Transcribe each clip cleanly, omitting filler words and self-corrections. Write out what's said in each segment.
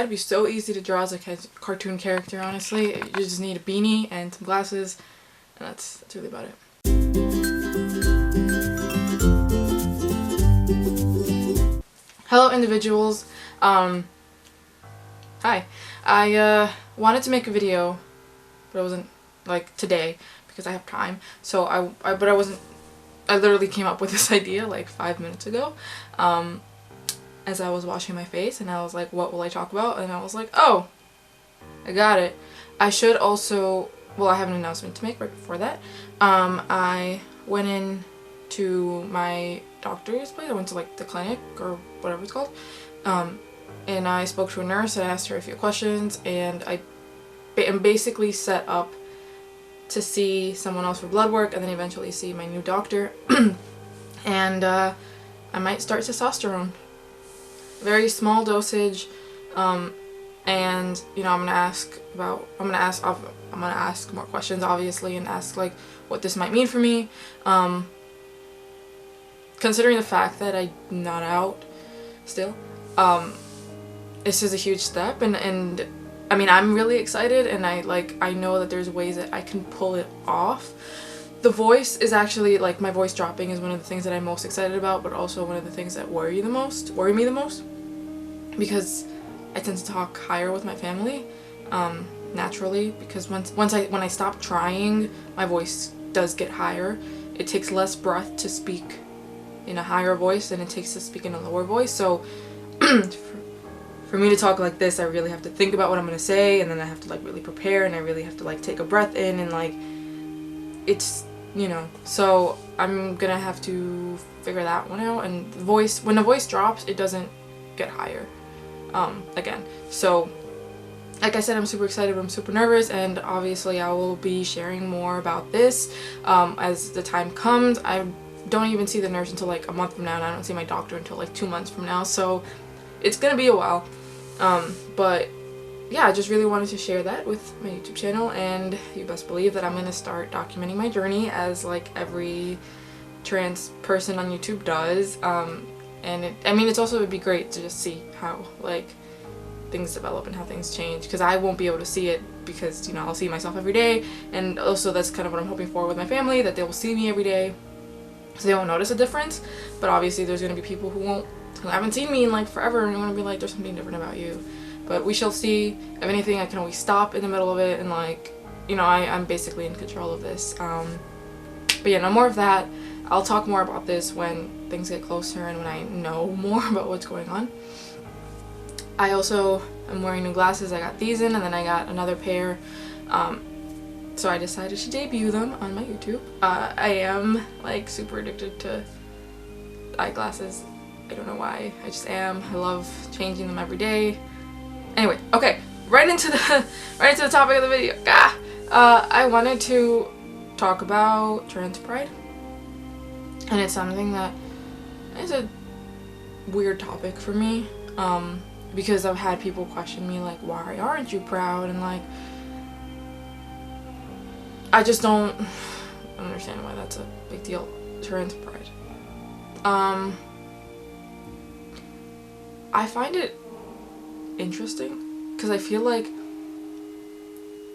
I'd be so easy to draw as a cartoon character, honestly. You just need a beanie and some glasses, and that's really about it. Hello individuals. Hi. I wanted to make a video, but it wasn't like today because I have time. So I literally came up with this idea like 5 minutes ago. As I was washing my face, and I was like, what will I talk about? And I was like, oh, I got it. I should also, well, I have an announcement to make right before that. I went in to my doctor's place. I went to like the clinic or whatever it's called. And I spoke to a nurse and I asked her a few questions, and I am basically set up to see someone else for blood work and then eventually see my new doctor. And I might start testosterone. Very small dosage, and you know, I'm gonna ask more questions, obviously, and ask like what this might mean for me. Considering the fact that I'm not out still, this is a huge step, and I mean, I'm really excited, and I know that there's ways that I can pull it off. The voice is actually, like, my voice dropping is one of the things that I'm most excited about, but also one of the things that worry me the most, because I tend to talk higher with my family, naturally, because when I stop trying, my voice does get higher. It takes less breath to speak in a higher voice than it takes to speak in a lower voice, so for me to talk like this, I really have to think about what I'm gonna say, and then I have to like really prepare, and I really have to like take a breath in, and like, it's, you know, so I'm gonna have to figure that one out. And the voice, when the voice drops, it doesn't get higher again. So like I said, I'm super excited, but I'm super nervous, and obviously I will be sharing more about this as the time comes. I don't even see the nurse until like a month from now, and I don't see my doctor until like 2 months from now, so it's gonna be a while. But yeah, I just really wanted to share that with my YouTube channel, and you best believe that I'm gonna start documenting my journey as like every trans person on YouTube does. And I mean, it's also, it'd be great to just see how like things develop and how things change, because I won't be able to see it because, you know, I'll see myself every day, and also that's kind of what I'm hoping for with my family, that they will see me every day so they won't notice a difference. But obviously there's gonna be people who haven't seen me in like forever, and are gonna be like, there's something different about you. But we shall see. If anything, I can always stop in the middle of it, and like, you know, I'm basically in control of this. But yeah, no more of that. I'll talk more about this when things get closer and when I know more about what's going on. I also am wearing new glasses. I got these in, and then I got another pair. So I decided to debut them on my YouTube. I am like super addicted to eyeglasses. I don't know why. I just am. I love changing them every day. Anyway, okay, right into the topic of the video. I wanted to talk about trans pride, and it's something that is a weird topic for me, because I've had people question me like, why aren't you proud? And like, I just don't understand why that's a big deal. Trans pride. I find it interesting because I feel like,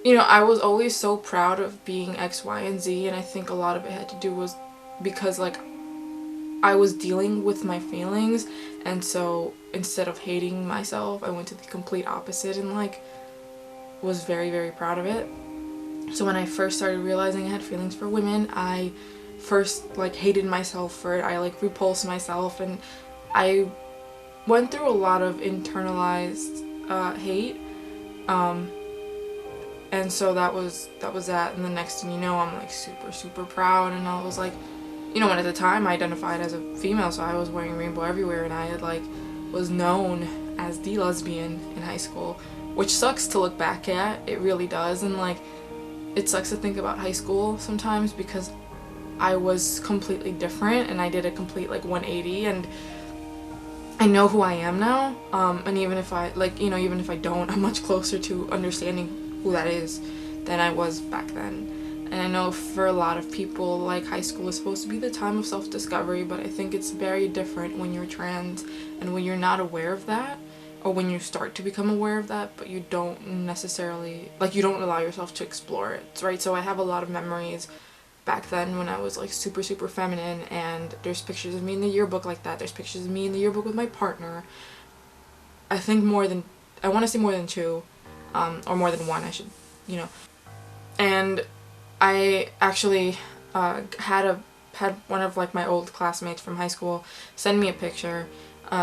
you know, I was always so proud of being X, Y, and Z, and I think a lot of it had to do was because like I was dealing with my feelings, and so instead of hating myself, I went to the complete opposite and like was very, very proud of it. So when I first started realizing I had feelings for women, I first like hated myself for it. I like repulsed myself, and I went through a lot of internalized hate, and so that was that. And the next thing you know, I'm like super proud, and I was like, you know, and at the time I identified as a female, so I was wearing rainbow everywhere, and I had like was known as the lesbian in high school, which sucks to look back at. It really does. And like, it sucks to think about high school sometimes because I was completely different, and I did a complete like 180, and I know who I am now, and even if I, like, you know, even if I don't, I'm much closer to understanding who that is than I was back then. And I know for a lot of people, like, high school is supposed to be the time of self-discovery, but I think it's very different when you're trans and when you're not aware of that. or when you start to become aware of that, but you don't necessarily, like, you don't allow yourself to explore it, right? So I have a lot of memories back then when I was like super feminine, and there's pictures of me in the yearbook like that. There's pictures of me in the yearbook with my partner. I think I want to say more than two, or more than one, I should, you know. And I actually had one of like my old classmates from high school send me a picture.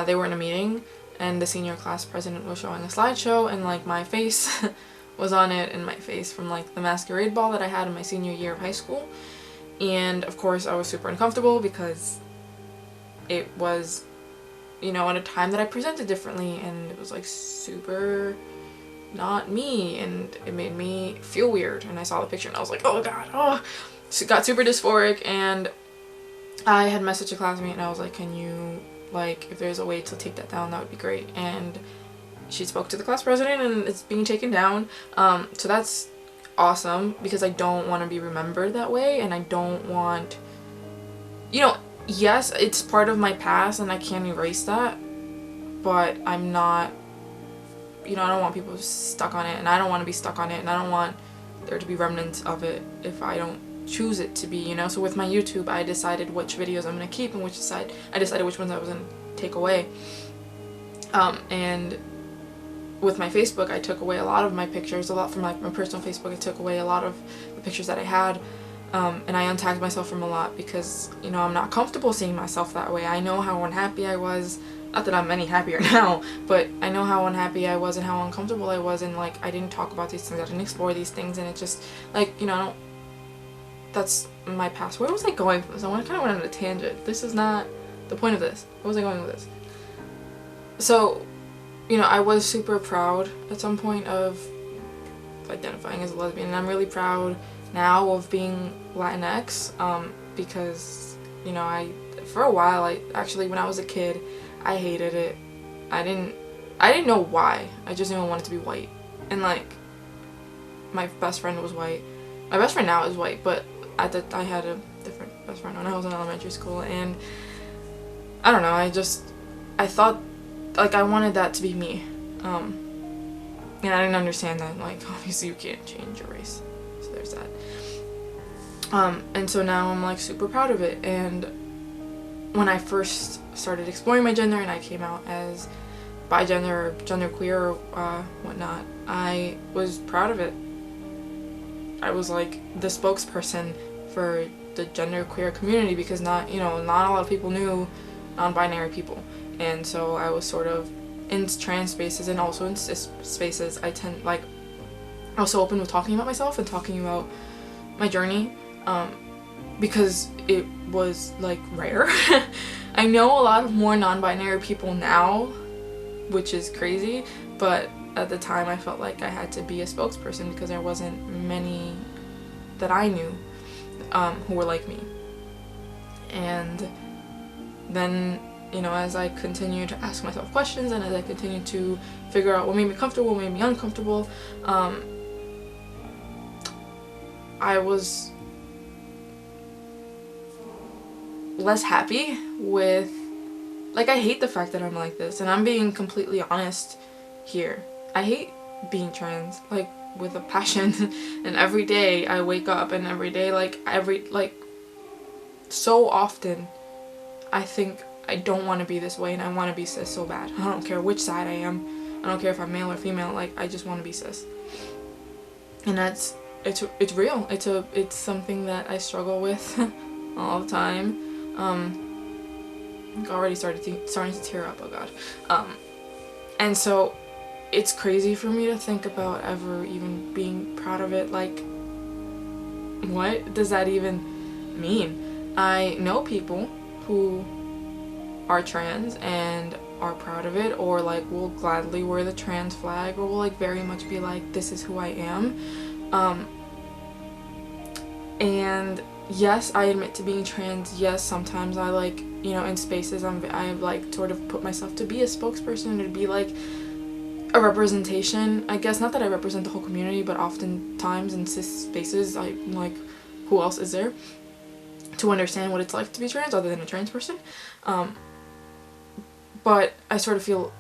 They were in a meeting, and the senior class president was showing a slideshow, and like my face was on it, and my face from like the masquerade ball that I had in my senior year of high school. And of course I was super uncomfortable because it was, you know, at a time that I presented differently, and it was like super not me, and it made me feel weird. And I saw the picture and I was like, oh god, oh, so got super dysphoric. And I had messaged a classmate and I was like, can you, like, if there's a way to take that down, that would be great. And she spoke to the class president, and it's being taken down. So that's awesome, because I don't want to be remembered that way, and I don't want, you know, yes, it's part of my past and I can't erase that, but I'm not, you know, I don't want people stuck on it, and I don't want to be stuck on it, and I don't want there to be remnants of it if I don't choose it to be, you know. So with my YouTube, I decided which videos I'm going to keep and I decided which ones I was going to take away. And with my Facebook, I took away a lot of my pictures, a lot from like my personal Facebook. I took away a lot of the pictures that I had, and I untagged myself from a lot because, you know, I'm not comfortable seeing myself that way. I know how unhappy I was. Not that I'm any happier now, but I know how unhappy I was and how uncomfortable I was, and like I didn't talk about these things, I didn't explore these things, and it just, like, you know, that's my past. Where was I going from this? I kind of went on a tangent. This is not the point of this. Where was I going with this? So, you know, I was super proud at some point of identifying as a lesbian, and I'm really proud now of being Latinx, because, you know, for a while, when I was a kid, I hated it. I didn't know why. I just didn't want it to be white. And like, my best friend was white. My best friend now is white, but I had a different best friend when I was in elementary school, and I don't know, I thought, like, I wanted that to be me. And I didn't understand that, like, obviously you can't change your race. So there's that. And so now I'm like super proud of it, and when I first started exploring my gender and I came out as bi-gender or genderqueer or whatnot, I was proud of it. I was like the spokesperson for the genderqueer community, because not a lot of people knew non-binary people, and so I was sort of in trans spaces and also in cis spaces. I was so open with talking about myself and talking about my journey, because it was like rare. I know a lot of more non-binary people now, which is crazy, but at the time I felt like I had to be a spokesperson because there wasn't many that I knew who were like me. And then, you know, as I continued to ask myself questions and as I continued to figure out what made me comfortable, what made me uncomfortable, I was less happy with, like, I hate the fact that I'm like this, and I'm being completely honest here. I hate being trans, like, with a passion. And every day I wake up, and every day, so often I think I don't want to be this way, and I want to be cis so bad. I don't care which side I am. I don't care if I'm male or female. Like, I just want to be cis. And it's real. It's something that I struggle with all the time. Already starting to tear up, oh god. And so it's crazy for me to think about ever even being proud of it. Like, what does that even mean? I know people who are trans and are proud of it, or like will gladly wear the trans flag, or will like very much be like, this is who I am. And yes, I admit to being trans. Yes, sometimes I like, you know, in spaces I like sort of put myself to be a spokesperson, or to be like a representation. I guess not that I represent the whole community, but oftentimes in cis spaces, I'm like, who else is there to understand what it's like to be trans other than a trans person? But I sort of feel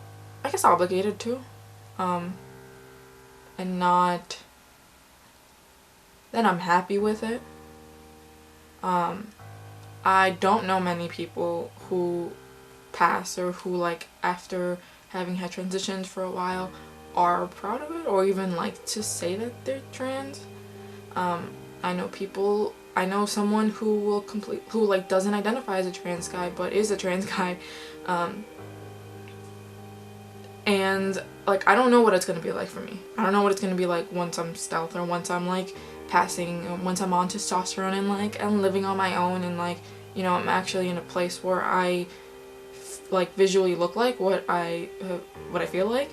I guess obligated to, and not that I'm happy with it. I don't know many people who pass or who, like, after having had transitions for a while are proud of it or even like to say that they're trans. I know someone who like doesn't identify as a trans guy but is a trans guy, and like I don't know what it's gonna be like for me. I don't know what it's gonna be like once I'm stealth or once I'm like passing, or once I'm on testosterone and like I'm living on my own and like, you know, I'm actually in a place where I like visually look like what I feel like.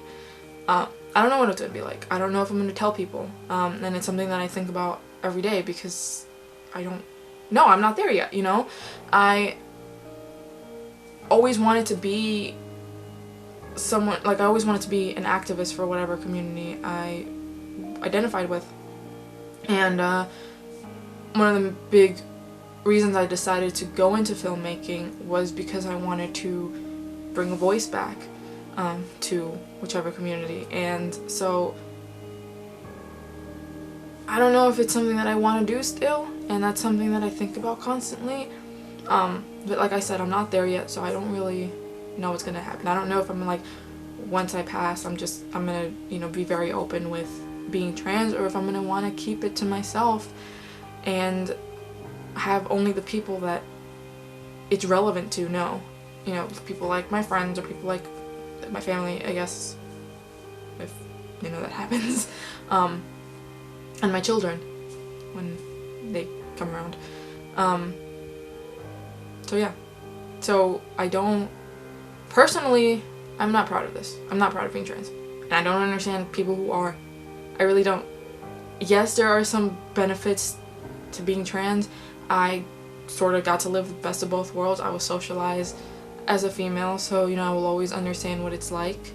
I don't know what it's gonna be like. I don't know if I'm gonna tell people, and it's something that I think about every day because I don't know. I'm not there yet, you know. I always wanted to be someone, like I always wanted to be an activist for whatever community I identified with, and one of the big reasons I decided to go into filmmaking was because I wanted to bring a voice back to whichever community. And so I don't know if it's something that I want to do still, and that's something that I think about constantly, but like I said, I'm not there yet, so I don't really know what's gonna happen. I don't know if I'm like, once I pass, I'm gonna, you know, be very open with being trans, or if I'm gonna want to keep it to myself and have only the people that it's relevant to know, you know, people like my friends or people like my family, I guess, if, you know, that happens, and my children when they come around. So yeah, so I don't, personally, I'm not proud of this. I'm not proud of being trans, and I don't understand people who are. I really don't. Yes, there are some benefits to being trans. I sort of got to live the best of both worlds. I was socialized as a female, so, you know, I will always understand what it's like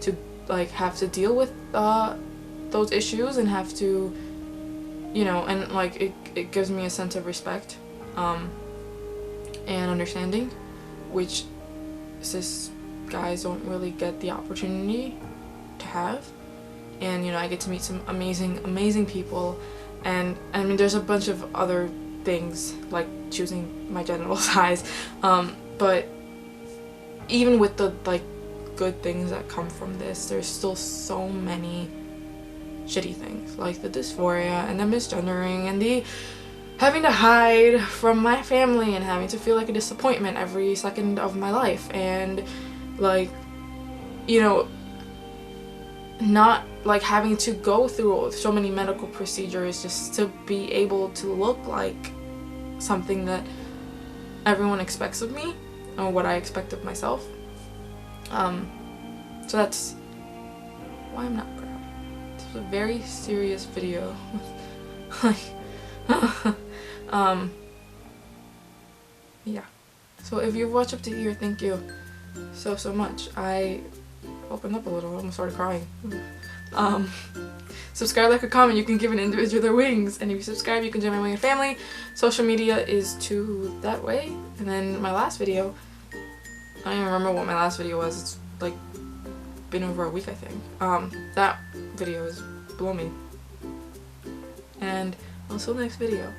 to like have to deal with those issues and have to, you know, and like it gives me a sense of respect and understanding, which cis guys don't really get the opportunity to have. And, you know, I get to meet some amazing people, and I mean there's a bunch of other things like choosing my genital size, but even with the like good things that come from this, there's still so many shitty things like the dysphoria and the misgendering and the having to hide from my family and having to feel like a disappointment every second of my life, and like, you know, not like having to go through so many medical procedures just to be able to look like something that everyone expects of me or what I expect of myself. So that's why I'm not proud. This was a very serious video. Like, yeah. So if you've watched up to here, thank you so much. I opened up a little, I almost started crying. Subscribe, like, or comment. You can give an individual their wings, and if you subscribe, you can join my winged family. Social media is to that way. And then my last video, I don't even remember what my last video was. It's like been over a week, I think. That video is below me. And until next video.